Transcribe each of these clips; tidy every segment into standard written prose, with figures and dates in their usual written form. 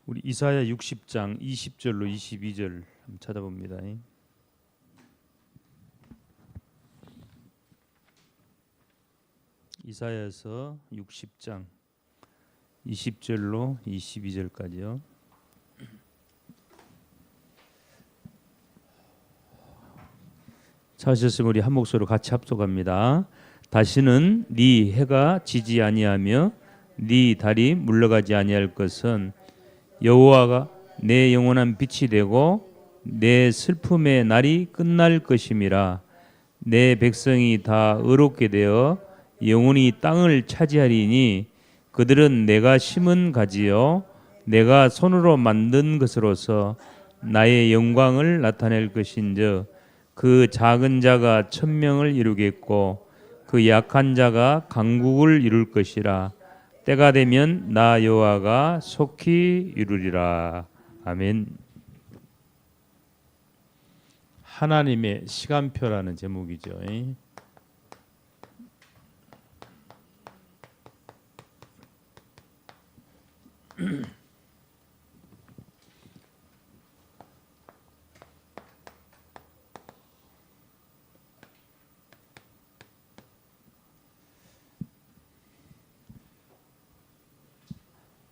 우리 이사야 60장 20절로 22절 한번 찾아봅니다. 이사야서 60장 20절로 22절까지요. 찾으셨으면 우리 한 목소리로 같이 합독합니다. 다시는 네 해가 지지 아니하며 네 달이 물러가지 아니할 것은 여호와가 내 영원한 빛이 되고 내 슬픔의 날이 끝날 것임이라. 내 백성이 다 의롭게 되어 영원히 땅을 차지하리니 그들은 내가 심은 가지요 내가 손으로 만든 것으로서 나의 영광을 나타낼 것인즉 그 작은 자가 천명을 이루겠고 그 약한 자가 강국을 이룰 것이라. 때가 되면 나 여호와가 속히 이루리라. 아멘. 하나님의 시간표라는 제목이죠.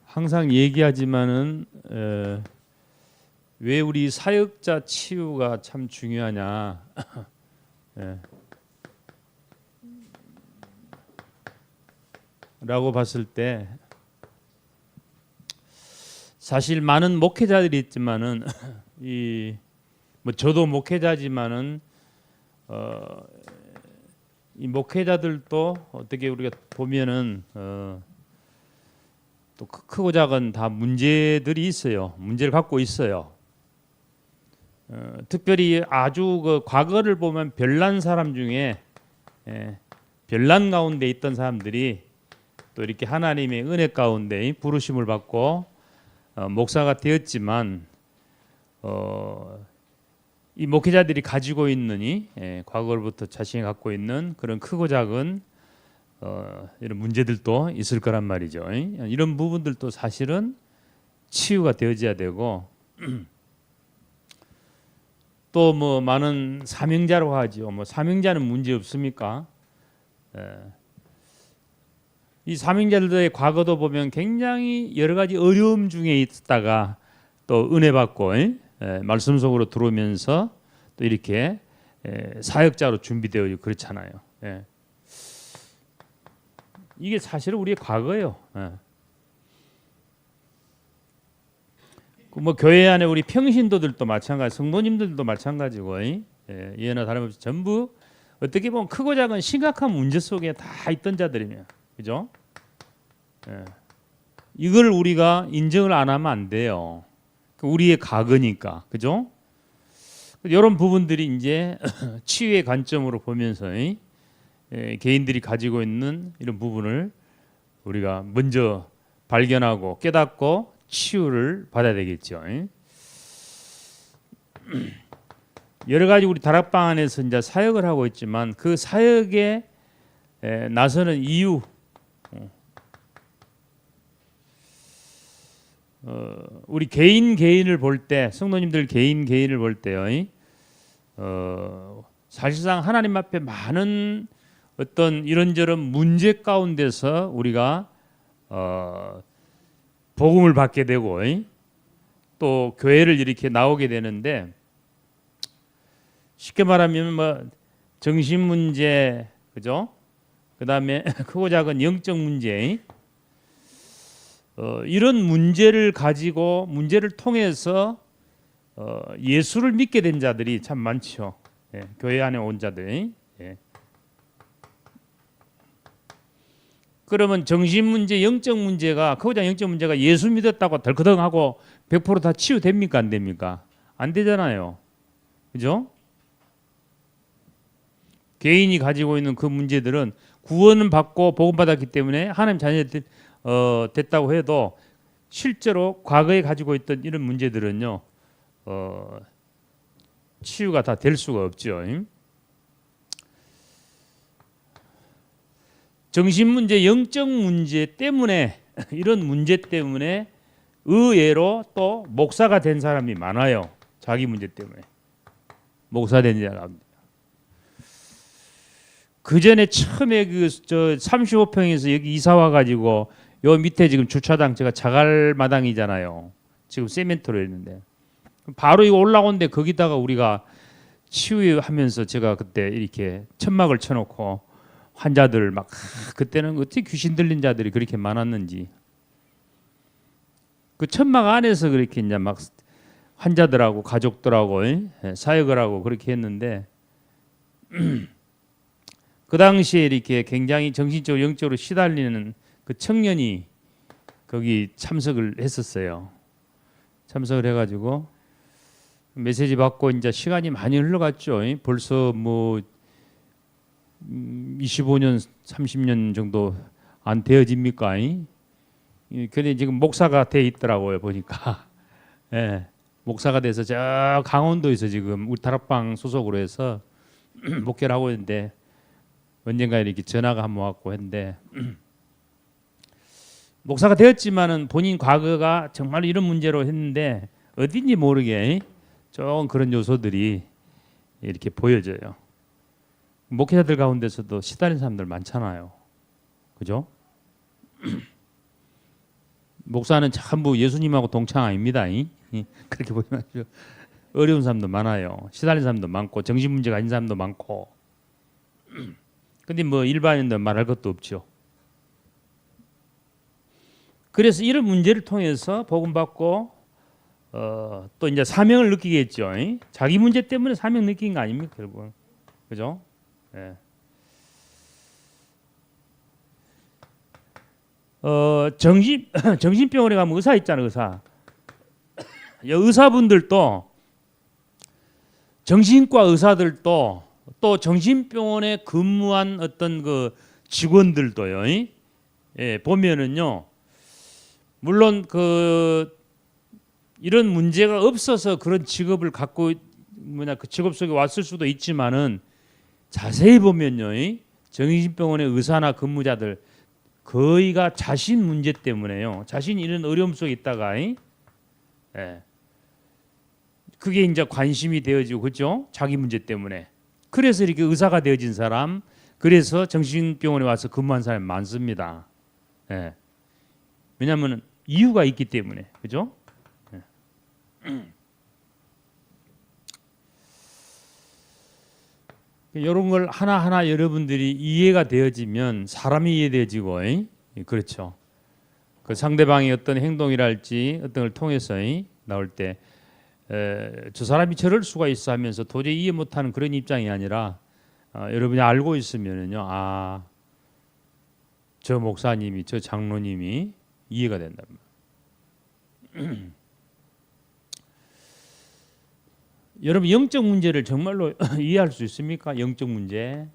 항상 얘기하지만은 왜 우리 사역자 치유가 참 중요하냐? 라고 봤을 때 사실 많은 목회자들이 있지만은 뭐 저도 목회자지만은 이 목회자들도 어떻게 우리가 보면은 또 크고 작은 다 문제들이 있어요. 문제를 갖고 있어요. 특별히 아주 그 과거를 보면 별난 사람 중에 별난 가운데 있던 사람들이 또 이렇게 하나님의 은혜 가운데 부르심을 받고 목사가 되었지만 이 목회자들이 가지고 있는 과거로부터 자신이 갖고 있는 그런 크고 작은 이런 문제들도 있을 거란 말이죠. 이런 부분들도 사실은 치유가 되어져야 되고 또 뭐 많은 사명자라고 하죠. 뭐 사명자는 문제 없습니까? 이 사명자들의 과거도 보면 굉장히 여러 가지 어려움 중에 있다가 또 은혜 받고 말씀 속으로 들어오면서 또 이렇게 사역자로 준비되어 그렇잖아요. 이게 사실은 우리의 과거예요. 뭐 교회 안에 우리 평신도들도 마찬가지, 성도님들도 마찬가지고, 예나 다름없이 전부 어떻게 보면 크고 작은 심각한 문제 속에 다 있던 자들이며, 그죠? 이걸 우리가 인정을 안 하면 안 돼요. 우리의 과거니까, 그죠? 이런 부분들이 이제 치유의 관점으로 보면서 개인들이 가지고 있는 이런 부분을 우리가 먼저 발견하고 깨닫고 치유를 받아야 되겠죠. 여러 가지 우리 다락방 안에서 이제 사역을 하고 있지만 그 사역에 나서는 이유, 우리 개인을 볼 때, 성도님들 개인을 볼 때요, 사실상 하나님 앞에 많은 어떤 이런저런 문제 가운데서 우리가 복음을 받게 되고 또 교회를 이렇게 나오게 되는데 쉽게 말하면 뭐 정신 문제, 그죠? 그다음에 크고 작은 영적 문제, 이런 문제를 가지고 문제를 통해서 예수를 믿게 된 자들이 참 많죠. 교회 안에 온 자들. 그러면 정신 문제, 영적 문제가 크고 작은 영적 문제가 예수 믿었다고 덜커덩하고 100%다 치유됩니까? 안 됩니까? 안 되잖아요. 그죠? 개인이 가지고 있는 그 문제들은 구원은 받고 복음 받았기 때문에 하나님 자녀 됐다고 해도 실제로 과거에 가지고 있던 이런 문제들은요 치유가 다 될 수가 없죠. 정신 문제, 영적 문제 때문에 이런 문제 때문에 의외로 또 목사가 된 사람이 많아요. 자기 문제 때문에 목사 된 사람. 그 전에 처음에 저 35평에서 여기 이사 와 가지고 요 밑에 지금 주차장 제가 자갈 마당이잖아요. 지금 세멘트로 했는데 바로 이거 올라오는데 거기다가 우리가 치유하면서 제가 그때 이렇게 천막을 쳐놓고 환자들 막 그때는 어떻게 귀신 들린 자들이 그렇게 많았는지 그 천막 안에서 그렇게 이제 막 환자들하고 가족들하고 사역을 하고 그렇게 했는데 그 당시에 이렇게 굉장히 정신적으로 영적으로 시달리는 그 청년이 거기 참석을 했었어요. 참석을 해가지고 메시지 받고 이제 시간이 많이 흘러갔죠. 벌써 뭐 25년, 30년 정도 안 되어집니까? 근데 지금 목사가 돼 있더라고요 보니까. 예, 목사가 돼서 저 강원도에서 지금 우리 다락방 소속으로 해서 목회를 하고 있는데 언젠가 이렇게 전화가 한번 왔고 했는데 목사가 되었지만은 본인 과거가 정말 이런 문제로 했는데 어딘지 모르게 조금 그런 요소들이 이렇게 보여져요. 목회자들 가운데서도 시달린 사람들 많잖아요. 그죠? 목사는 전부 예수님하고 동창 아닙니다. 그렇게 보지 마시고 어려운 사람도 많아요. 시달린 사람도 많고 정신 문제가 아닌 사람도 많고. 근데 뭐 일반인들 말할 것도 없죠. 그래서 이런 문제를 통해서 복음 받고 또 이제 사명을 느끼겠죠. 자기 문제 때문에 사명 느낀 거 아닙니까, 결국. 그죠? 예. 정신병원에 가면 의사 있잖아요, 의사. 의사분들도 정신과 의사들도 또 정신병원에 근무한 어떤 그 직원들도요. 예, 보면은요. 물론 그 이런 문제가 없어서 그런 직업을 갖고 그 직업 속에 왔을 수도 있지만은 자세히 보면요. 정신병원의 의사나 근무자들 거의가 자신 문제 때문에요. 자신이 이런 어려움 속에 있다가 예. 그게 이제 관심이 되어지고 그렇죠? 자기 문제 때문에. 그래서 이렇게 의사가 되어진 사람, 그래서 정신병원에 와서 근무한 사람이 많습니다. 예. 왜냐하면 이유가 있기 때문에, 그죠? 예. 이런 걸 하나하나 여러분들이 이해가 되어지면 사람이 이해되어지고, 그렇죠. 그 상대방의 어떤 행동이랄지 어떤 걸 통해서 나올 때, 저 사람이 저럴 수가 있어 하면서 도저히 이해 못하는 그런 입장이 아니라 여러분이 알고 있으면은요, 아, 저 목사님이, 저 장로님이 이해가 된단 말이에요. 여러분 영적 문제를 정말로 이해할 수 있습니까? 영적 문제.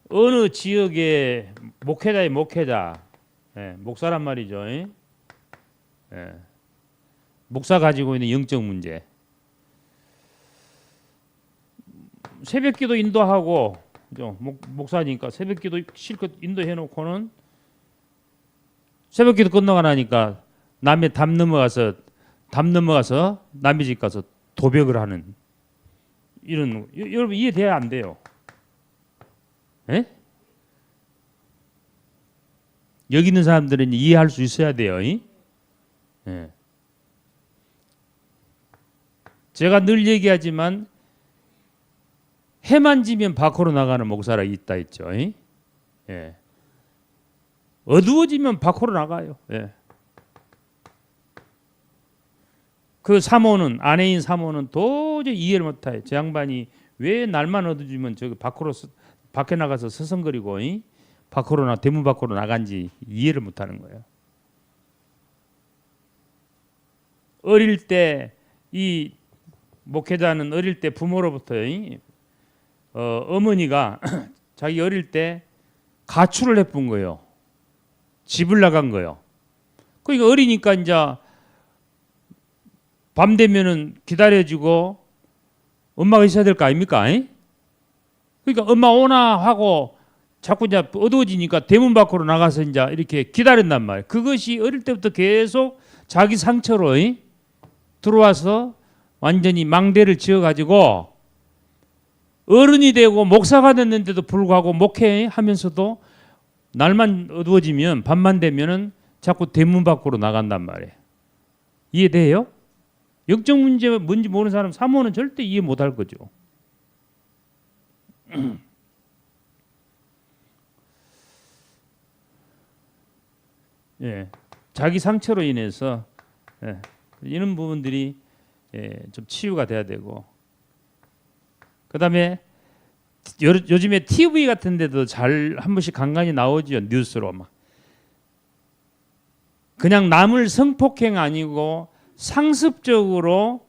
어느 지역의 목회자의 목회자, 목사란 말이죠. 목사 가지고 있는 영적 문제. 새벽기도 인도하고, 그죠? 목사니까 새벽기도 실컷 인도해놓고는 새벽기도 끝나고 나니까 남의 담 넘어가서 남의 집 가서 도벽을 하는 이런 여러분 이해돼야 안 돼요. 에? 여기 있는 사람들은 이해할 수 있어야 돼요. 예. 제가 늘 얘기하지만 해만 지면 밖으로 나가는 목사가 있다 했죠. 예. 어두워지면 밖으로 나가요. 예. 그 사모는 아내인 사모는 도저히 이해를 못해요. 저 양반이 왜 날만 어두워지면 저기 밖에 나가서 서성거리고 밖으로나 대문 밖으로 나간지 이해를 못하는 거예요. 어릴 때 이 목회자는 어릴 때 부모로부터 어머니가 자기 어릴 때 가출을 해본 거예요. 집을 나간 거예요. 그러니까 어리니까 이제 밤 되면은 기다려주고 엄마가 있어야 될 거 아닙니까? 그러니까 엄마 오나 하고 자꾸 이제 어두워지니까 대문 밖으로 나가서 이제 이렇게 기다린단 말이에요. 그것이 어릴 때부터 계속 자기 상처로 들어와서 완전히 망대를 지어가지고 어른이 되고 목사가 됐는데도 불구하고 목회하면서도 날만 어두워지면 밤만 되면은 자꾸 대문 밖으로 나간단 말이에요. 이해돼요? 영적 문제가 뭔지 모르는 사람 사모는 절대 이해 못할 거죠. 예, 자기 상처로 인해서 이런 부분들이 좀 치유가 돼야 되고, 그다음에 요즘에 TV 같은 데도 잘 한 번씩 간간히 나오죠. 뉴스로 막 그냥 남을 성폭행 아니고 상습적이요,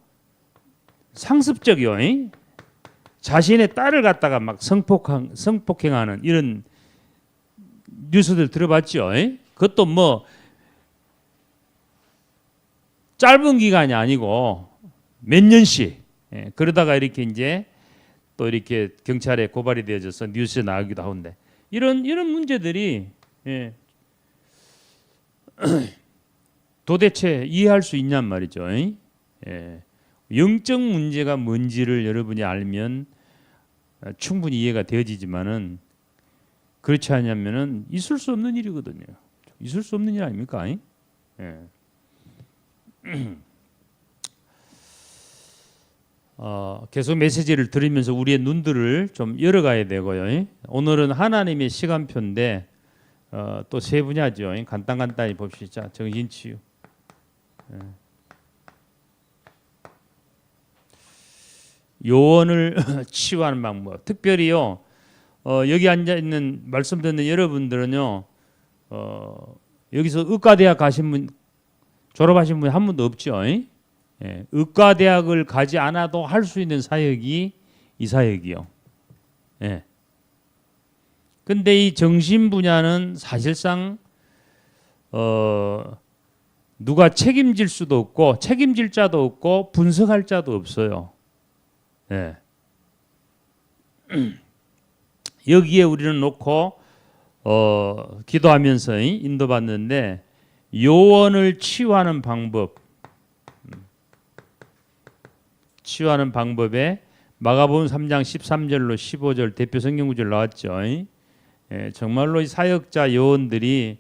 자신의 딸을 갖다가 막 성폭행하는 이런 뉴스들 들어봤죠. 그것도 뭐 짧은 기간이 아니고 몇 년씩 그러다가 이렇게 이제 또 이렇게 경찰에 고발이 되어져서 뉴스에 나오기도 하는데 이런 문제들이 도대체 이해할 수 있냔 말이죠. 영적 문제가 뭔지를 여러분이 알면 충분히 이해가 되어지지만은 그렇지 않냐면은 있을 수 없는 일이거든요. 있을 수 없는 일 아닙니까? 계속 메시지를 들으면서 우리의 눈들을 좀 열어가야 되고요. 오늘은 하나님의 시간표인데 또 세 분야죠. 간단히 봅시다. 정신치유. 요원을 치유하는 방법. 특별히요. 여기 앉아 있는 말씀 듣는 여러분들은요. 여기서 의과대학 가신 분, 졸업하신 분이 한 분도 없죠. 의과대학을 가지 않아도 할 수 있는 사역이 이 사역이요. 근데 이 정신 분야는 사실상 누가 책임질 수도 없고 책임질 자도 없고 분석할 자도 없어요. 여기에 우리는 놓고 기도하면서 인도받는데 요원을 치유하는 방법, 치유하는 방법에 마가복음 3장 13절로 15절 대표 성경 구절 나왔죠. 정말로 이 사역자 요원들이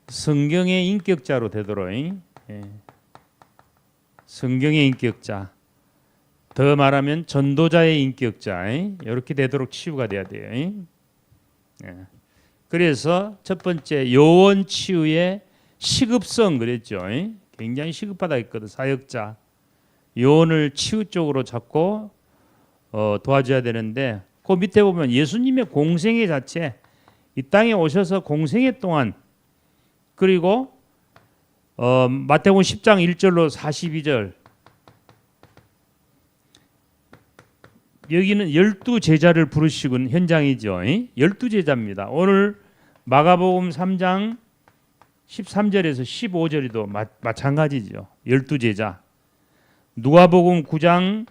성경의 인격자로 되도록 성경의 인격자, 더 말하면 전도자의 인격자 이렇게 되도록 치유가 돼야 돼요. 그래서 첫 번째 요원 치유의 시급성 그랬죠. 굉장히 시급하다 했거든. 사역자 요원을 치유 쪽으로 잡고 도와줘야 되는데 그 밑에 보면 예수님의 공생애 자체, 이 땅에 오셔서 공생애 동안, 그리고 마태복음 10장 1절로 42절 여기는 12제자를 부르시는 현장이죠. 12제자입니다. 오늘 마가복음 3장 13절에서 15절에도 마찬가지죠. 12제자. 누가복음 9장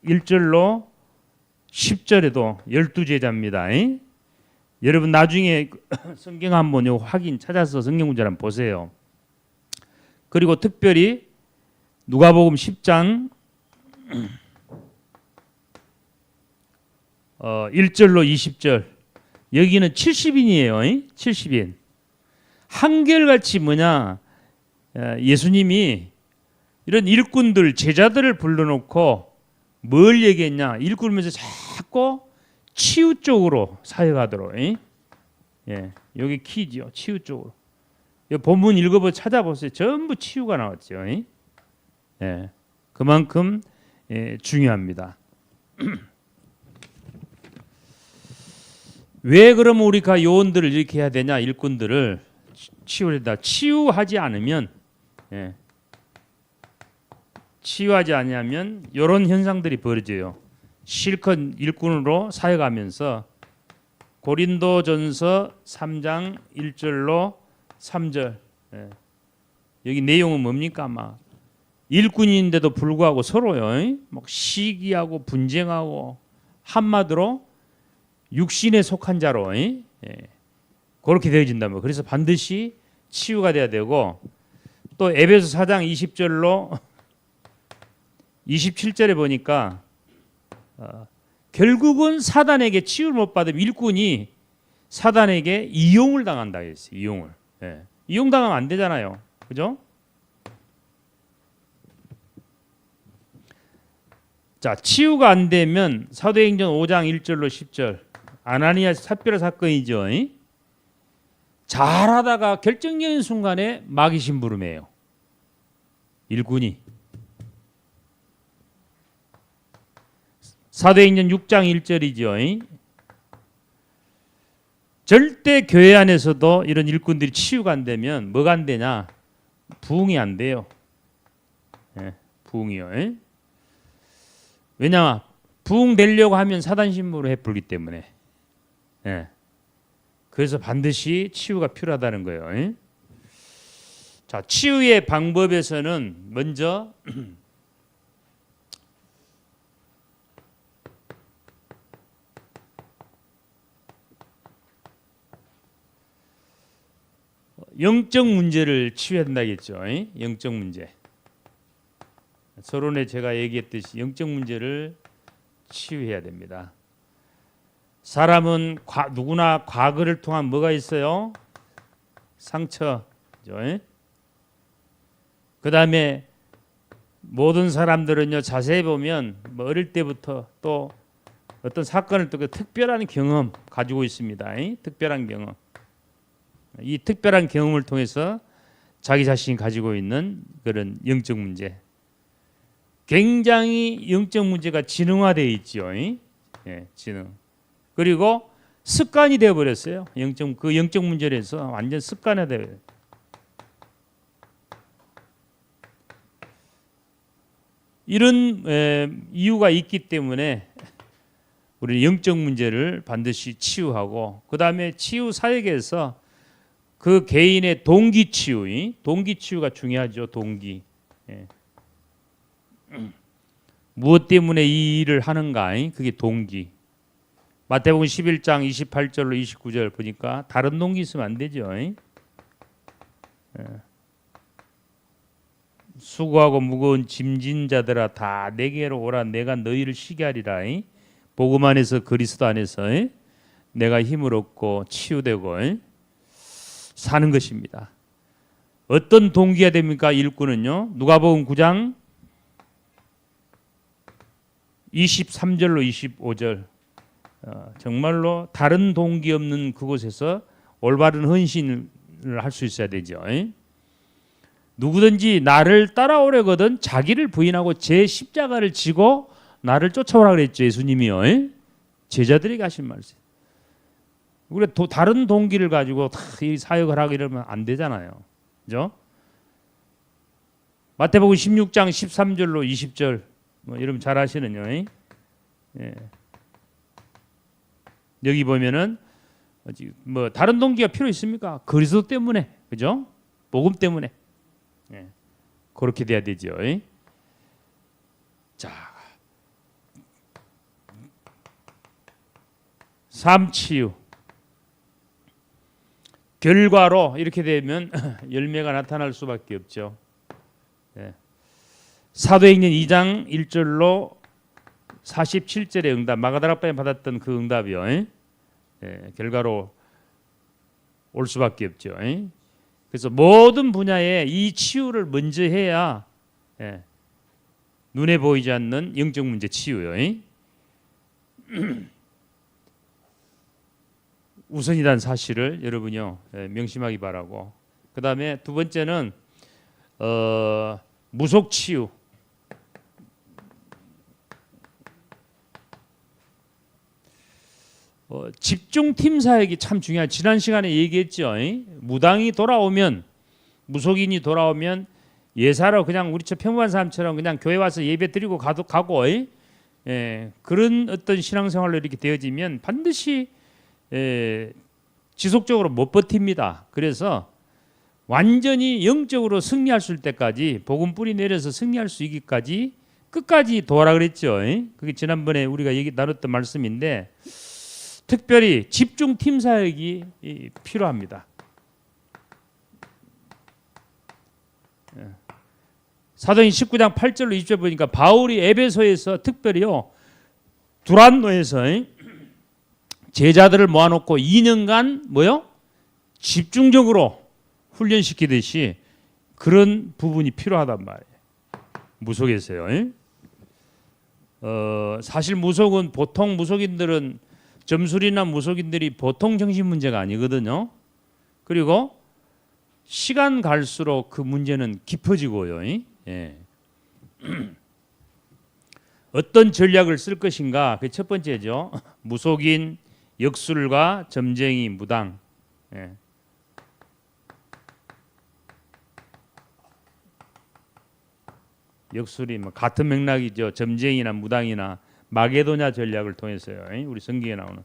1절로 10절에도 12제자입니다. 여러분 나중에 성경 한번 확인 찾아서 성경 문제를 한번 보세요. 그리고 특별히 누가복음 10장 1절로 20절 여기는 70인이에요. 70인. 한결같이 뭐냐, 예수님이 이런 일꾼들 제자들을 불러놓고 뭘 얘기했냐, 일꾼면서 자꾸 치유 쪽으로 사역하도록. 여기 키죠. 치유 쪽으로. 본문 읽어보고 찾아보세요. 전부 치유가 나왔죠. 그만큼 중요합니다. 왜 그러면 우리가 요원들을 이렇게 해야 되냐, 일꾼들을 치유한다. 치유하지 않으면 치유하지 않으면 이런 현상들이 벌어져요. 실컷 일꾼으로 사역하면서 고린도전서 3장 1절로 3절 여기 내용은 뭡니까? 막 일꾼인데도 불구하고 서로요 막 시기하고 분쟁하고 한마디로 육신에 속한 자로 그렇게 되어진다면 그래서 반드시 치유가 돼야 되고 또 에베소 4장 20절로 27절에 보니까 결국은 사단에게 치유를 못 받으면 일꾼이 사단에게 이용을 당한다 했어요. 이용을. 이용당하면 안 되잖아요. 그죠? 자, 치유가 안 되면 사도행전 5장 1절로 10절 아나니아 삽비라 사건이죠. 잘하다가 결정적인 순간에 마귀 심부름해요. 일꾼이. 사도행전 6장 1절이죠. 절대 교회 안에서도 이런 일꾼들이 치유가 안 되면 뭐가 안 되냐? 부흥이 안 돼요. 부흥이요. 왜냐? 부흥되려고 하면 사단 심부를 해불기 때문에. 그래서 반드시 치유가 필요하다는 거예요. 자, 치유의 방법에서는 먼저 영적 문제를 치유해야 된다겠죠. 영적 문제. 서론에 제가 얘기했듯이 영적 문제를 치유해야 됩니다. 사람은 누구나 과거를 통한 뭐가 있어요? 상처죠. 그 다음에 모든 사람들은요 자세히 보면 뭐 어릴 때부터 또 어떤 사건을 또 특별한 경험 가지고 있습니다. 특별한 경험. 이 특별한 경험을 통해서 자기 자신이 가지고 있는 그런 영적 문제. 굉장히 영적 문제가 지능화되어 있죠. 지능. 그리고 습관이 되어 버렸어요. 그 영적 문제로 해서 완전 습관화되어. 이런 이유가 있기 때문에 우리 영적 문제를 반드시 치유하고 그 다음에 치유 사역에서 그 개인의 동기 치유가 중요하죠. 동기. 무엇 때문에 이 일을 하는가? 그게 동기. 마태복음 11장 28절로 29절 보니까 다른 동기 있으면 안 되죠. 수고하고 무거운 짐진 자들아 다 내게로 오라 내가 너희를 쉬게 하리라. 복음 안에서 그리스도 안에서 내가 힘을 얻고 치유되고 사는 것입니다. 어떤 동기가 됩니까? 일꾼은요. 누가복음 9장 23절로 25절 정말로 다른 동기 없는 그곳에서 올바른 헌신을 할 수 있어야 되죠. 누구든지 나를 따라오려거든 자기를 부인하고 제 십자가를 지고 나를 쫓아오라 그랬죠. 예수님이요. 제자들에게 하신 말씀. 우리가 다른 동기를 가지고 이 사역을 하고 이러면 안 되잖아요. 그죠? 마태복음 16장 13절로 20절 뭐 여러분 잘 아시는요. 여기 보면은 뭐 다른 동기가 필요 있습니까? 그리스도 때문에. 그죠? 복음 때문에. 그렇게 돼야 되죠. 자, 삶치유. 결과로 이렇게 되면 열매가 나타날 수밖에 없죠. 사도행전 2장 1절로 47절의 응답, 마가다락방에 받았던 그 응답이요. 결과로 올 수밖에 없죠. 그래서 모든 분야에 이 치유를 먼저 해야 눈에 보이지 않는 영적 문제 치유요. 우선이란 사실을 여러분요 명심하기 바라고. 그 다음에 두 번째는 무속 치유. 집중팀 사역이 참 중요한. 지난 시간에 얘기했죠. 무당이 돌아오면 무속인이 돌아오면 예사로 그냥 우리처럼 평범한 사람처럼 그냥 교회 와서 예배 드리고 가고 그런 어떤 신앙생활로 이렇게 되어지면 반드시 지속적으로 못 버팁니다. 그래서 완전히 영적으로 승리할 수 있을 때까지 복음 뿌리 내려서 승리할 수 있기까지 끝까지 도와라 그랬죠. 그게 지난번에 우리가 나눴던 말씀인데 특별히 집중 팀 사역이 필요합니다. 사도행 19장 8절로 20절 보니까 바울이 에베소에서 특별히요 두란노에서 제자들을 모아놓고 2년간 뭐요? 집중적으로 훈련시키듯이 그런 부분이 필요하단 말이에요. 무속에서요. 사실 무속은 보통 무속인들은 점술이나 무속인들이 보통 정신 문제가 아니거든요. 그리고 시간 갈수록 그 문제는 깊어지고요. 예. 어떤 전략을 쓸 것인가? 그 첫 번째죠. 무속인, 역술가, 점쟁이, 무당. 예. 역술이 뭐 같은 맥락이죠. 점쟁이나 무당이나 마게도냐 전략을 통해서요. 우리 성경에 나오는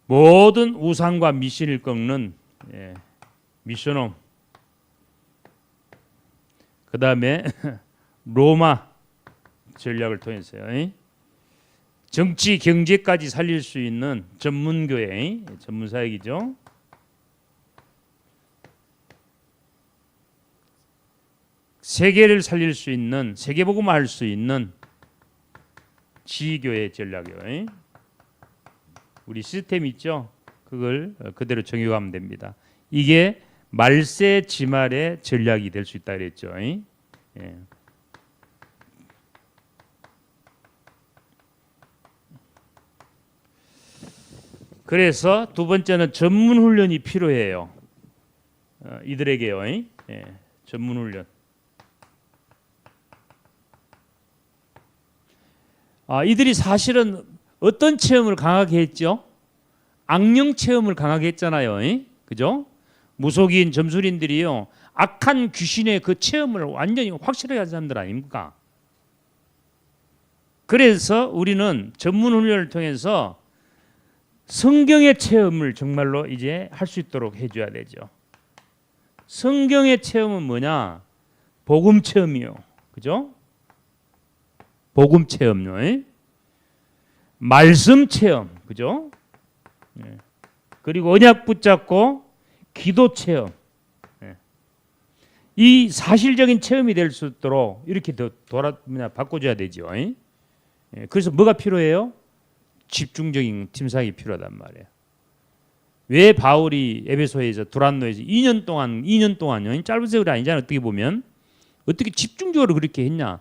모든 우상과 미신을 꺾는 미션홈. 그 다음에 로마 전략을 통해서요. 정치, 경제까지 살릴 수 있는 전문교회, 전문사역이죠. 세계를 살릴 수 있는, 세계복음화 할 수 있는 지교회 전략이에요. 우리 시스템 있죠? 그걸 그대로 적용하면 됩니다. 이게 말세 지말의 전략이 될 수 있다 그랬죠. 예. 그래서 두 번째는 전문 훈련이 필요해요. 이들에게요. 예. 전문 훈련. 이들이 사실은 어떤 체험을 강하게 했죠? 악령 체험을 강하게 했잖아요. 그죠? 무속인, 점술인들이요. 악한 귀신의 그 체험을 완전히 확실하게 한 사람들 아닙니까? 그래서 우리는 전문 훈련을 통해서 성경의 체험을 정말로 이제 할 수 있도록 해줘야 되죠. 성경의 체험은 뭐냐? 복음 체험이요. 그죠? 복음 체험요. 말씀 체험. 그죠? 그리고 언약 붙잡고 기도 체험. 이 사실적인 체험이 될 수 있도록 이렇게 바꿔줘야 되죠. 그래서 뭐가 필요해요? 집중적인 팀사역이 필요하단 말이에요. 왜 바울이 에베소에서 두란노에서 2년 동안요. 짧은 세월이 아니잖아요. 어떻게 보면 어떻게 집중적으로 그렇게 했냐?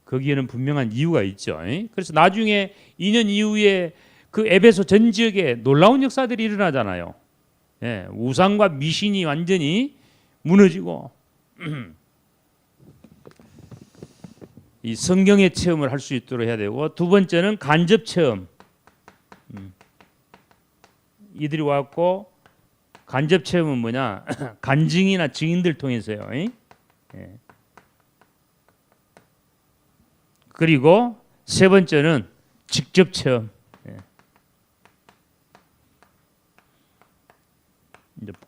거기에는 분명한 이유가 있죠. 그래서 나중에 2년 이후에 그 에베소 전 지역에 놀라운 역사들이 일어나잖아요. 예, 우상과 미신이 완전히 무너지고 이 성경의 체험을 할 수 있도록 해야 되고, 두 번째는 간접 체험. 이들이 왔고 간접 체험은 뭐냐? 간증이나 증인들 통해서요. 예. 그리고 세 번째는 직접 체험.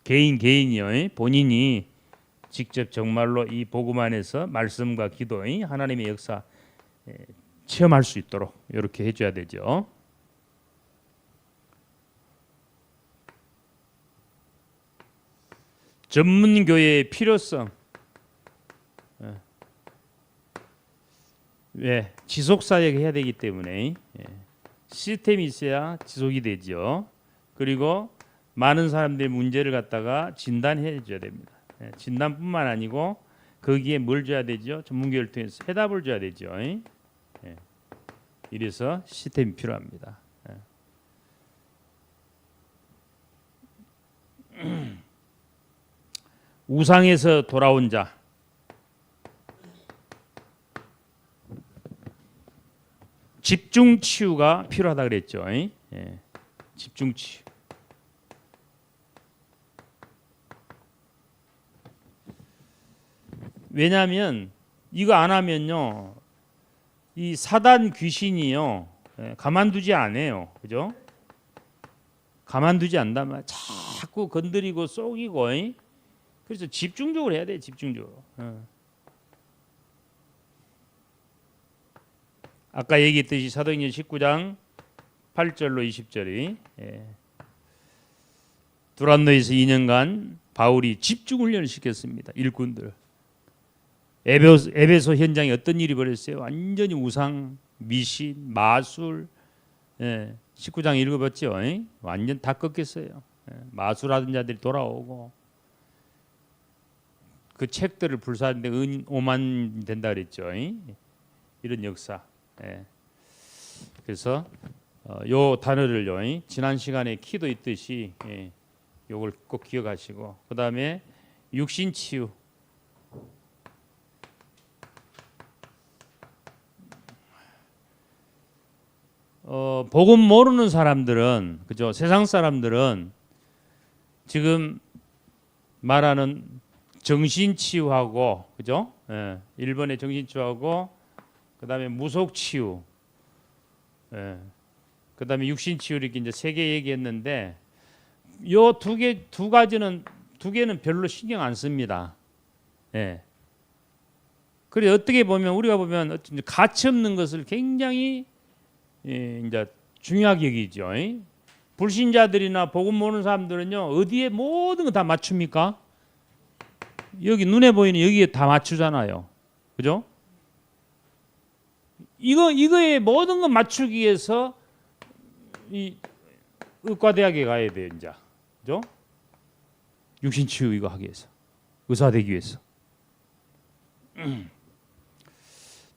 개인이요. 본인이 직접 정말로 이 복음 안에서 말씀과 기도, 하나님의 역사 체험할 수 있도록 이렇게 해줘야 되죠. 전문교회의 필요성. 왜? 지속사역 해야 되기 때문에 시스템이 있어야 지속이 되죠. 그리고 많은 사람들의 문제를 갖다가 진단해 줘야 됩니다. 진단뿐만 아니고 거기에 뭘 줘야 되죠? 전문교회를 통해서 해답을 줘야 되죠. 이래서 시스템이 필요합니다. 우상에서 돌아온 자. 집중 치유가 필요하다 그랬죠. 집중 치유. 왜냐하면 이거 안 하면요, 이 사단 귀신이요 가만두지 않아요. 그죠? 가만두지 않다면 자꾸 건드리고 쏘기고. 그래서 집중적으로 해야 돼. 집중적으로. 아까 얘기했듯이 사도행전 19장 8절로 20절이 두란노에서 2년간 바울이 집중 훈련을 시켰습니다. 일꾼들. 에베소 현장에 어떤 일이 벌어졌어요? 완전히 우상, 미신, 마술. 19장 읽어봤죠? 완전 다 꺾였어요. 마술하던 자들이 돌아오고 그 책들을 불사하는데 5만 된다 그랬죠. 이런 역사. 그래서 요 단어를요, 지난 시간에 키도 있듯이 요걸 꼭 기억하시고, 그 다음에 육신치유. 복음 모르는 사람들은, 그죠? 세상 사람들은 지금 말하는 정신치유하고, 그죠? 일본의 정신치유하고, 그 다음에 무속치유, 그 다음에 육신치유 이렇게 이제 세 개 얘기했는데, 요 두 개는 별로 신경 안 씁니다. 그래 어떻게 보면 우리가 보면 가치 없는 것을 굉장히 이제 중요하게 여기죠. 불신자들이나 복음 모르는 사람들은요, 어디에 모든 거 다 맞춥니까? 여기 눈에 보이는 여기에 다 맞추잖아요. 그죠? 이거에 모든 거 맞추기 위해서 이 의과대학에 가야 돼요, 이제. 그죠? 육신치유 이거 하기 위해서. 의사 되기 위해서.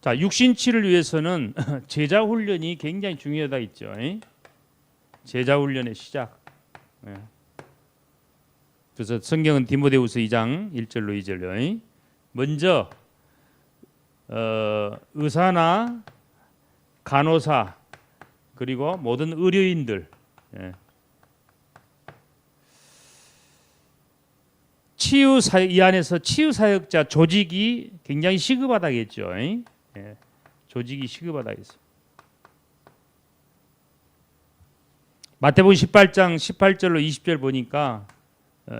자, 육신치유를 위해서는 제자 훈련이 굉장히 중요하다 있죠. 제자 훈련의 시작. 그래서 성경은 디모데후서 2장 1절로 2절로 먼저 의사나 간호사 그리고 모든 의료인들, 이 안에서 치유사역자 조직이 굉장히 시급하다겠죠. 조직이 시급하다겠어. 마태복음 18장 18절로 20절 보니까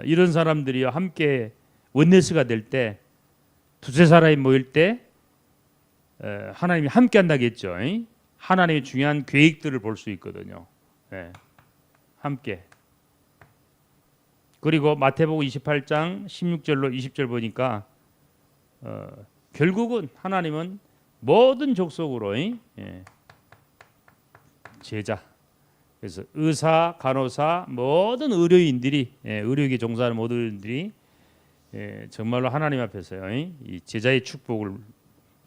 이런 사람들이 함께 원네스가 될 때, 두세 사람이 모일 때 하나님이 함께 한다겠죠. 하나님의 중요한 계획들을 볼 수 있거든요. 함께. 그리고 마태복음 28장 16절로 20절 보니까 결국은 하나님은 모든 족속으로 제자, 그래서 의사, 간호사, 모든 의료인들이, 의료계 종사하는 모든 의료인들이 정말로 하나님 앞에서요, 이 제자의 축복을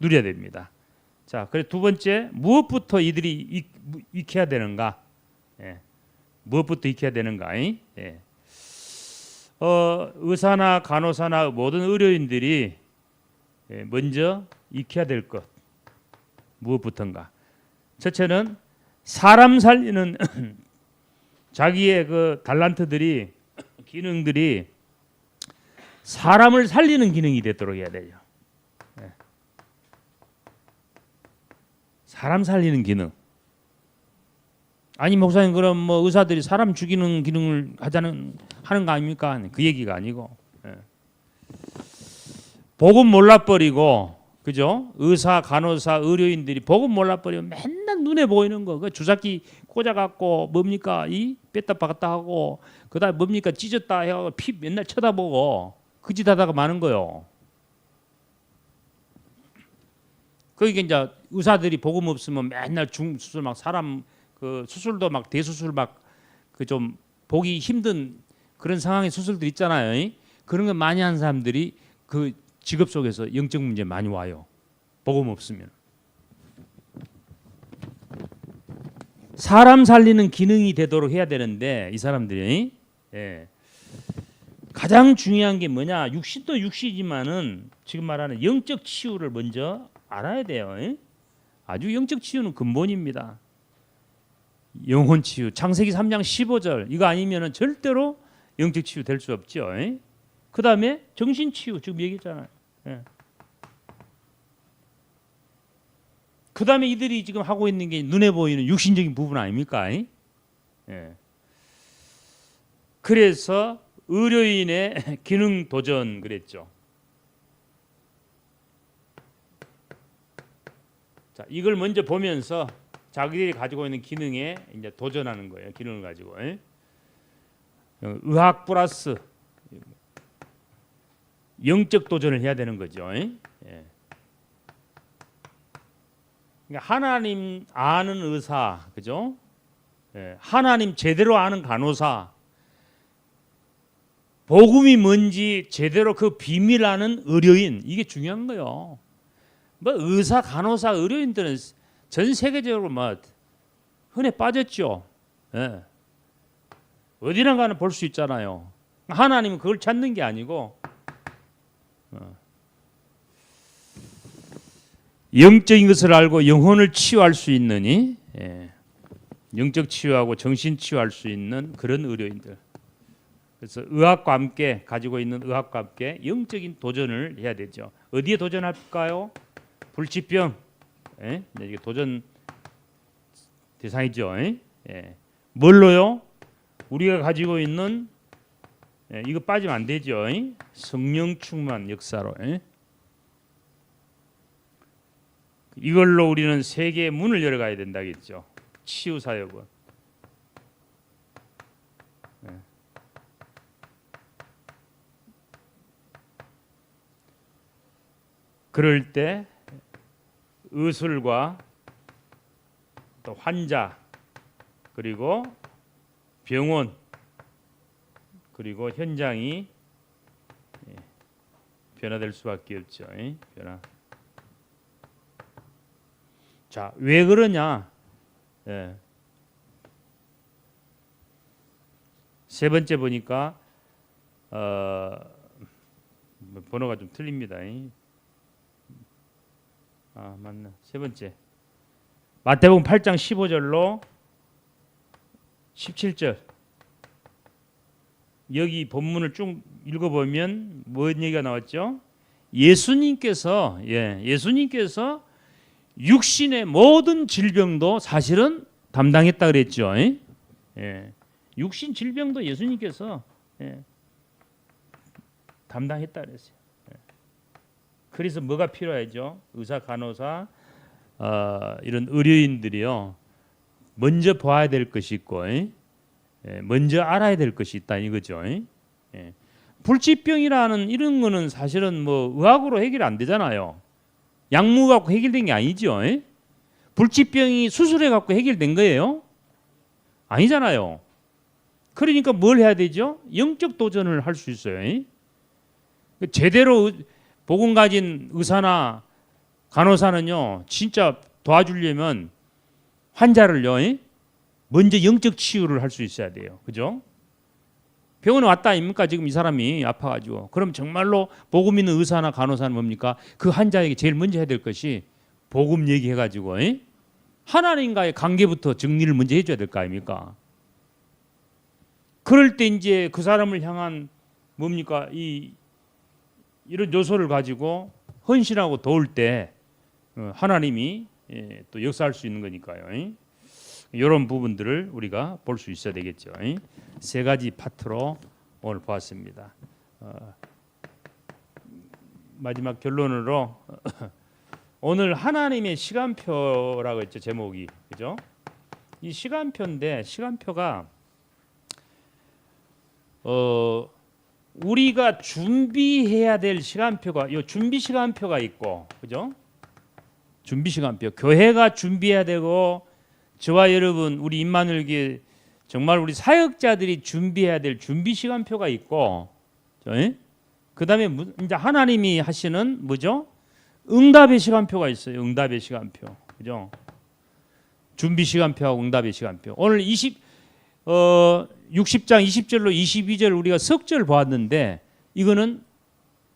누려야 됩니다. 자, 그래 두 번째, 무엇부터 이들이 익혀야 되는가? 무엇부터 익혀야 되는가? 의사나 간호사나 모든 의료인들이 먼저 익혀야 될 것 무엇부터인가? 첫째는 사람 살리는 자기의 그 달란트들이, 기능들이 사람을 살리는 기능이 되도록 해야 되죠. 사람 살리는 기능. 아니 목사님, 그럼 뭐 의사들이 사람 죽이는 기능을 하는 거 아닙니까? 그 얘기가 아니고, 복음 몰라버리고, 그죠? 의사, 간호사, 의료인들이 복음 몰라버리고 맨날 눈에 보이는 거, 그 주사기 꽂아갖고 뭡니까? 이 뺐다 박았다 하고, 그다음 뭡니까? 찢었다 해서 피 맨날 쳐다보고 그 짓 하다가 마는 거요. 그러니까 이제 의사들이 복음 없으면 맨날 중수술 막 사람 그 수술도 막 대수술 막 그 좀 보기 힘든 그런 상황의 수술들 있잖아요. 그런 거 많이 하는 사람들이 그 직업 속에서 영적 문제 많이 와요. 복음 없으면. 사람 살리는 기능이 되도록 해야 되는데 이 사람들이 가장 중요한 게 뭐냐? 육신도 육신이지만은 지금 말하는 영적 치유를 먼저 알아야 돼요. 아주 영적 치유는 근본입니다. 영혼 치유, 창세기 3장 15절 이거 아니면은 절대로 영적 치유 될 수 없죠. 그 다음에 정신 치유 지금 얘기했잖아요. 그 다음에 이들이 지금 하고 있는 게 눈에 보이는 육신적인 부분 아닙니까? 그래서 의료인의 기능 도전 그랬죠. 자, 이걸 먼저 보면서 자기들이 가지고 있는 기능에 이제 도전하는 거예요. 기능을 가지고. 의학 플러스 영적 도전을 해야 되는 거죠. 그러니까 하나님 아는 의사, 그죠? 하나님 제대로 아는 간호사, 복음이 뭔지 제대로 그 비밀 아는 의료인, 이게 중요한 거예요. 뭐 의사, 간호사, 의료인들은 전 세계적으로 뭐 흔해 빠졌죠. 어디나 가나 볼 수 있잖아요. 하나님은 그걸 찾는 게 아니고 영적인 것을 알고 영혼을 치유할 수 있느니, 영적 치유하고 정신 치유할 수 있는 그런 의료인들. 그래서 의학과 함께 가지고 있는 의학과 함께 영적인 도전을 해야 되죠. 어디에 도전할까요? 불치병, 이게 도전 대상이죠. 뭘로요? 우리가 가지고 있는 이거 빠지면 안 되죠. 성령 충만 역사로. 이걸로 우리는 세계의 문을 열어가야 된다겠죠. 치유 사역은. 그럴 때 의술과 또 환자 그리고 병원 그리고 현장이 변화될 수밖에 없죠. 변화. 자, 왜 그러냐? 세 번째 보니까 번호가 좀 틀립니다. 맞나? 세 번째. 마태복음 8장 15절로 17절. 여기 본문을 쭉 읽어보면 뭔 얘기가 나왔죠? 예수님께서 육신의 모든 질병도 사실은 담당했다 그랬죠. 육신 질병도 예수님께서 담당했다 그랬어요. 그래서 뭐가 필요하죠? 의사, 간호사, 이런 의료인들이요. 먼저 봐야 될 것이 있고, 먼저 알아야 될 것이 있다 이거죠. 불치병이라는 이런 거는 사실은 뭐 의학으로 해결 안 되잖아요. 약물 갖고 해결된 게 아니죠. 불치병이 수술해 갖고 해결된 거예요? 아니잖아요. 그러니까 뭘 해야 되죠? 영적 도전을 할 수 있어요. 제대로 복음 가진 의사나 간호사는요, 진짜 도와주려면 환자를요, 먼저 영적 치유를 할 수 있어야 돼요. 그죠? 병원에 왔다 아닙니까? 지금 이 사람이 아파가지고. 그럼 정말로 복음 있는 의사나 간호사는 뭡니까? 그 환자에게 제일 먼저 해야 될 것이 복음 얘기해가지고 하나님과의 관계부터 정리를 먼저 해줘야 될 거 아닙니까? 그럴 때 이제 그 사람을 향한 뭡니까? 이런 요소를 가지고 헌신하고 도울 때 하나님이 또 역사할 수 있는 거니까요. 이런 부분들을 우리가 볼 수 있어야 되겠죠. 세 가지 파트로 오늘 보았습니다. 마지막 결론으로 오늘 하나님의 시간표라고 했죠. 제목이. 그죠? 이 시간표인데 시간표가 우리가 준비해야 될 시간표가 요 준비 시간표가 있고, 그죠? 준비 시간표. 교회가 준비해야 되고 저와 여러분 우리 임마누엘교회 정말 우리 사역자들이 준비해야 될 준비 시간표가 있고, 그다음에 이제 하나님이 하시는 뭐죠? 응답의 시간표가 있어요. 응답의 시간표. 그죠? 준비 시간표하고 응답의 시간표. 오늘 60장 20절로 22절 우리가 석절 보았는데 이거는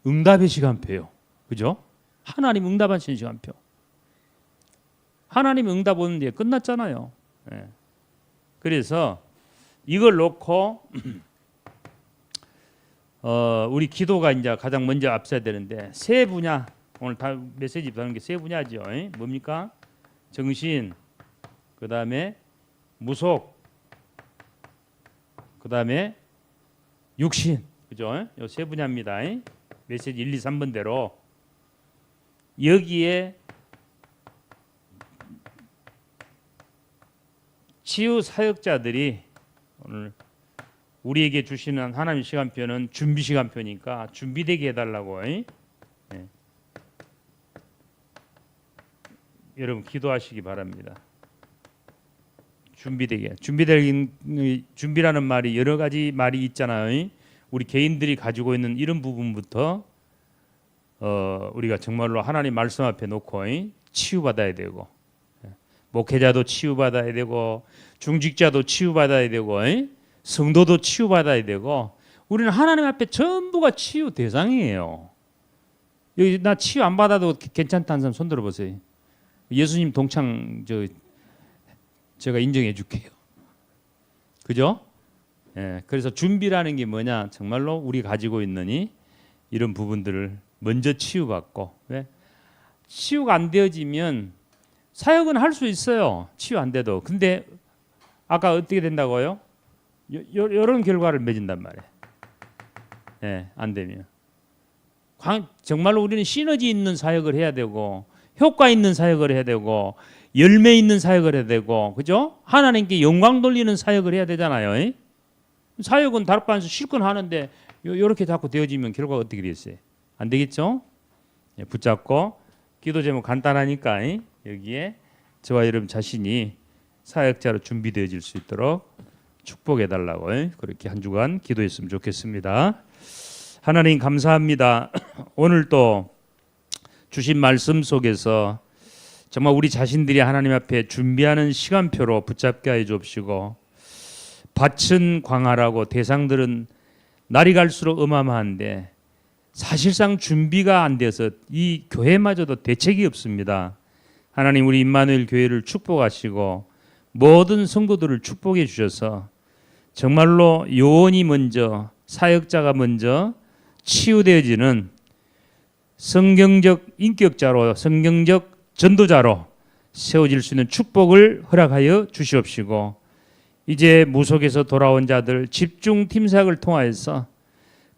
응답의 시간표예요. 그죠? 하나님 응답하시는 시간표. 하나님 응답 오는데 끝났잖아요. 그래서 이걸 놓고 우리 기도가 이제 가장 먼저 앞서야 되는데 세 분야, 오늘 다 메시지 받는 게 세 분야죠. 뭡니까? 정신, 그 다음에 무속, 그 다음에 육신, 그죠? 요 세 분야입니다. 메시지 1, 2, 3번대로 여기에 치유 사역자들이 오늘 우리에게 주시는 하나님 시간표는 준비 시간표니까 준비되게 해달라고. 네. 여러분 기도하시기 바랍니다. 준비라는 말이 여러 가지 말이 있잖아요. 우리 개인들이 가지고 있는 이런 부분부터 우리가 정말로 하나님 말씀 앞에 놓고 치유받아야 되고, 목회자도 치유받아야 되고, 중직자도 치유받아야 되고, 성도도 치유받아야 되고, 우리는 하나님 앞에 전부가 치유 대상이에요. 여기 나 치유 안 받아도 괜찮다는 사람 손 들어보세요. 예수님 동창 제가 인정해 줄게요. 그죠? 예, 그래서 준비라는 게 뭐냐? 정말로 우리 가지고 있는 이런 부분들을 먼저 치유받고, 왜? 치유가 안 되어지면 사역은 할 수 있어요. 치유 안 돼도. 근데 아까 어떻게 된다고요? 이런 결과를 맺은단 말이에요. 예, 안 되면. 정말로 우리는 시너지 있는 사역을 해야 되고, 효과 있는 사역을 해야 되고, 열매 있는 사역을 해야 되고, 그죠? 하나님께 영광 돌리는 사역을 해야 되잖아요. 사역은 다락방에서 실컷 하는데 이렇게 자꾸 되어지면 결과가 어떻게 되겠어요? 안 되겠죠? 예, 붙잡고 기도 제목 간단하니까 여기에 저와 여러분 자신이 사역자로 준비되어질 수 있도록 축복해 달라고 그렇게 한 주간 기도했으면 좋겠습니다. 하나님 감사합니다. 오늘 또 주신 말씀 속에서 정말 우리 자신들이 하나님 앞에 준비하는 시간표로 붙잡게 하여 주옵시고, 밭은 광활하고 대상들은 날이 갈수록 어마어마한데 사실상 준비가 안 돼서 이 교회마저도 대책이 없습니다. 하나님 우리 임마누엘 교회를 축복하시고 모든 성도들을 축복해 주셔서 정말로 요원이 먼저, 사역자가 먼저 치유되어지는 성경적 인격자로, 성경적 전도자로 세워질 수 있는 축복을 허락하여 주시옵시고, 이제 무속에서 돌아온 자들 집중 팀사역을 통하여서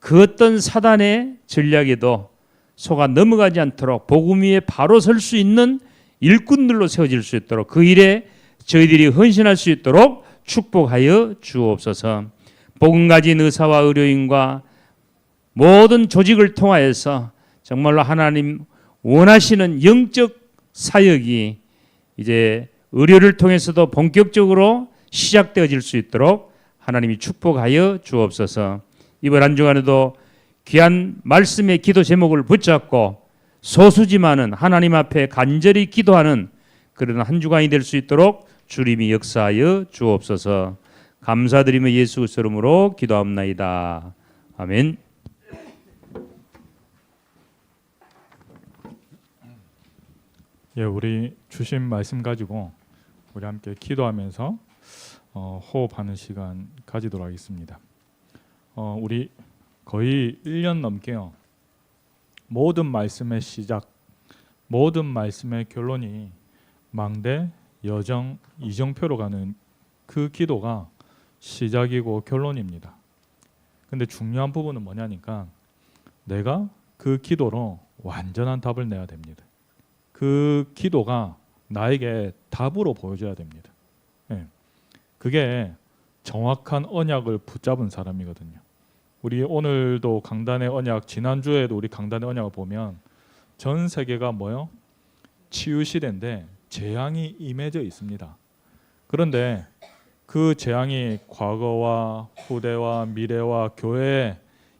그 어떤 사단의 전략에도 속아 넘어가지 않도록 복음 위에 바로 설 수 있는 일꾼들로 세워질 수 있도록, 그 일에 저희들이 헌신할 수 있도록 축복하여 주옵소서. 복음 가진 의사와 의료인과 모든 조직을 통하여서 정말로 하나님 원하시는 영적 사역이 이제 의료를 통해서도 본격적으로 시작되어질 수 있도록 하나님이 축복하여 주옵소서. 이번 한 주간에도 귀한 말씀의 기도 제목을 붙잡고 소수지만은 하나님 앞에 간절히 기도하는 그런 한 주간이 될 수 있도록 주님이 역사하여 주옵소서. 감사드리며 예수 그리스도 이름으로 기도합나이다. 아멘. 예, 우리 주신 말씀 가지고 우리 함께 기도하면서 호흡하는 시간 가지도록 하겠습니다. 우리 거의 1년 넘게요. 모든 말씀의 시작, 모든 말씀의 결론이 망대, 여정, 이정표로 가는 그 기도가 시작이고 결론입니다. 근데 중요한 부분은 뭐냐니까 내가 그 기도로 완전한 답을 내야 됩니다. 그 기도가 나에게 답으로 보여줘야 됩니다. 예. 그게 정확한 언약을 붙잡은 사람이거든요. 우리 오늘도 강단의 언약, 지난주에도 우리 강단의 언약을 보면 전 세계가 뭐요? 치유 시대인데 재앙이 임해져 있습니다. 그런데 그 재앙이 과거와 후대와 미래와 교회에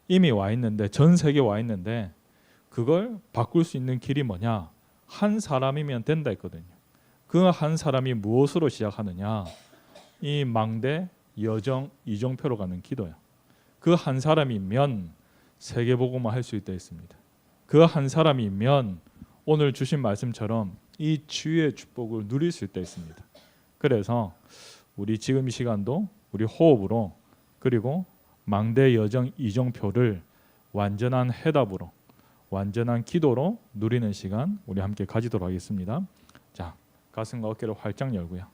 이미 와 있는데, 전 세계에 와 있는데 그걸 바꿀 수 있는 길이 뭐냐? 한 사람이면 된다 했거든요. 그 한 사람이 무엇으로 시작하느냐? 이 망대, 여정, 이정표로 가는 기도야. 그 한 사람이면 세계복음화 할 수 있다 했습니다. 그 한 사람이면 오늘 주신 말씀처럼 이 치유의 축복을 누릴 수 있다 했습니다. 그래서 우리 지금 이 시간도 우리 호흡으로, 그리고 망대, 여정, 이정표를 완전한 해답으로, 완전한 기도로 누리는 시간 우리 함께 가지도록 하겠습니다. 자, 가슴과 어깨를 활짝 열고요.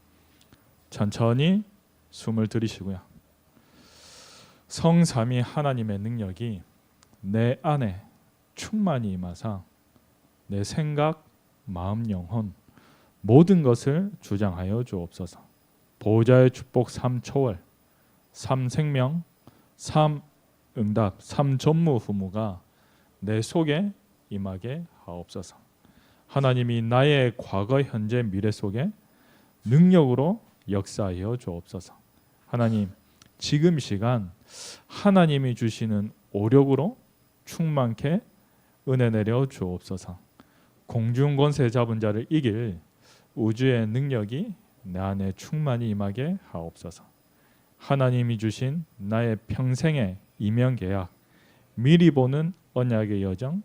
천천히 숨을 들이쉬고요. 성삼위 하나님의 능력이 내 안에 충만히 임하사 내 생각, 마음, 영혼 모든 것을 주장하여 주옵소서. 보호자의 축복 3초월, 3생명, 3응답, 3전무후무가 내 속에 임하게 하옵소서. 하나님이 나의 과거, 현재, 미래 속에 능력으로 역사하여 주옵소서. 하나님, 지금 이 시간 하나님이 주시는 오력으로 충만케 은혜 내려 주옵소서. 공중 권세 잡은 자를 이길 우주의 능력이 내 안에 충만히 임하게 하옵소서. 하나님이 주신 나의 평생의 이명 계약, 미리 보는 언약의 여정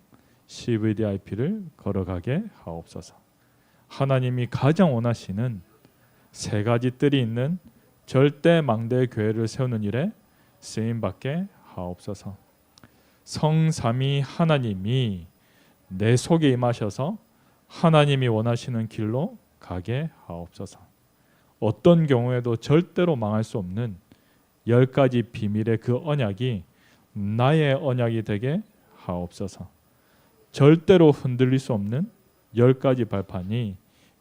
CVDIP를 걸어가게 하옵소서. 하나님이 가장 원하시는 세 가지 뜰이 있는 절대 망대 교회를 세우는 일에 쓰임 받게 하옵소서. 성삼위 하나님이 내 속에 임하셔서 하나님이 원하시는 길로 가게 하옵소서. 어떤 경우에도 절대로 망할 수 없는 10가지 비밀의 그 언약이 나의 언약이 되게 하옵소서. 절대로 흔들릴 수 없는 10가지 발판이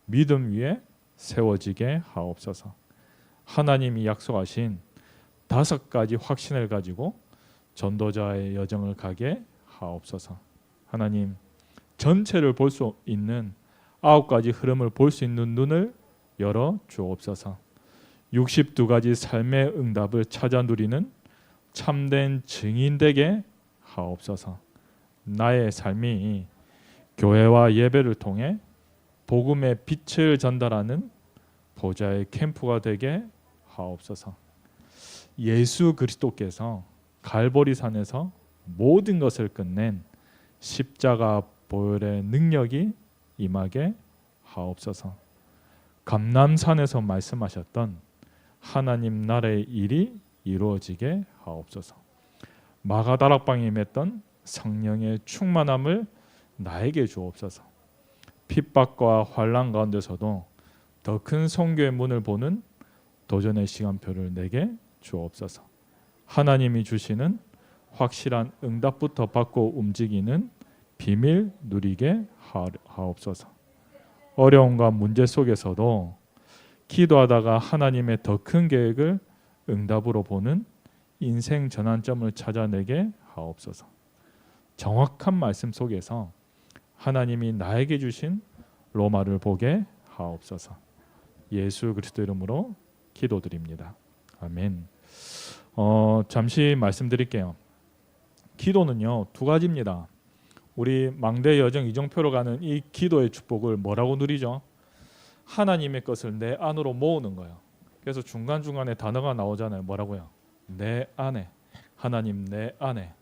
믿음 위에 세워지게 하옵소서. 하나님이 약속하신 5가지 확신을 가지고 전도자의 여정을 가게 하옵소서. 하나님, 전체를 볼 수 있는 9가지 흐름을 볼 수 있는 눈을 열어 주옵소서. 62가지 삶의 응답을 찾아 누리는 참된 증인 되게 하옵소서. 나의 삶이 교회와 예배를 통해 복음의 빛을 전달하는 보좌의 캠프가 되게 하옵소서. 예수 그리스도께서 갈보리산에서 모든 것을 끝낸 십자가 보혈의 능력이 임하게 하옵소서. 감람산에서 말씀하셨던 하나님 나라의 일이 이루어지게 하옵소서. 마가다락방에 임했던 성령의 충만함을 나에게 주옵소서. 핍박과 환난 가운데서도 더 큰 선교의 문을 보는 도전의 시간표를 내게 주옵소서. 하나님이 주시는 확실한 응답부터 받고 움직이는 비밀 누리게 하옵소서. 어려움과 문제 속에서도 기도하다가 하나님의 더 큰 계획을 응답으로 보는 인생 전환점을 찾아내게 하옵소서. 정확한 말씀 속에서 하나님이 나에게 주신 로마를 보게 하옵소서. 예수 그리스도 이름으로 기도드립니다. 아멘. 잠시 말씀드릴게요. 기도는요 2가지입니다. 우리 망대 여정 이정표로 가는 이 기도의 축복을 뭐라고 누리죠? 하나님의 것을 내 안으로 모으는 거예요. 그래서 중간중간에 단어가 나오잖아요. 뭐라고요? 내 안에. 하나님 내 안에.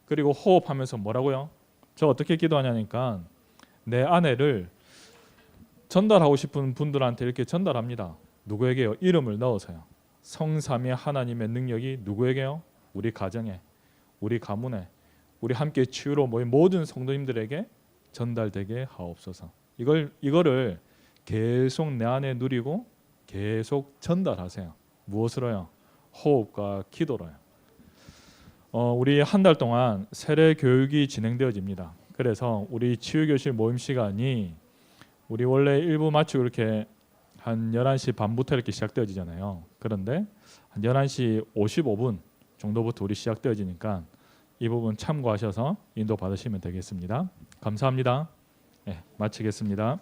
그리고 호흡하면서 뭐라고요? 저 어떻게 기도하냐니까 내 안에를 전달하고 싶은 분들한테 이렇게 전달합니다. 누구에게요? 이름을 넣어서요. 성삼위 하나님의 능력이 누구에게요? 우리 가정에, 우리 가문에, 우리 함께 치유로 모인 모든 성도님들에게 전달되게 하옵소서. 이거를 계속 내 안에 누리고 계속 전달하세요. 무엇으로요? 호흡과 기도로요. 우리 한 달 동안 세례 교육이 진행되어집니다. 그래서 우리 치유교실 모임 시간이 우리 원래 1부 마치고 이렇게 한 11시 반부터 이렇게 시작되어지잖아요. 그런데 한 11시 55분 정도부터 우리 시작되어지니까 이 부분 참고하셔서 인도 받으시면 되겠습니다. 감사합니다. 네, 마치겠습니다.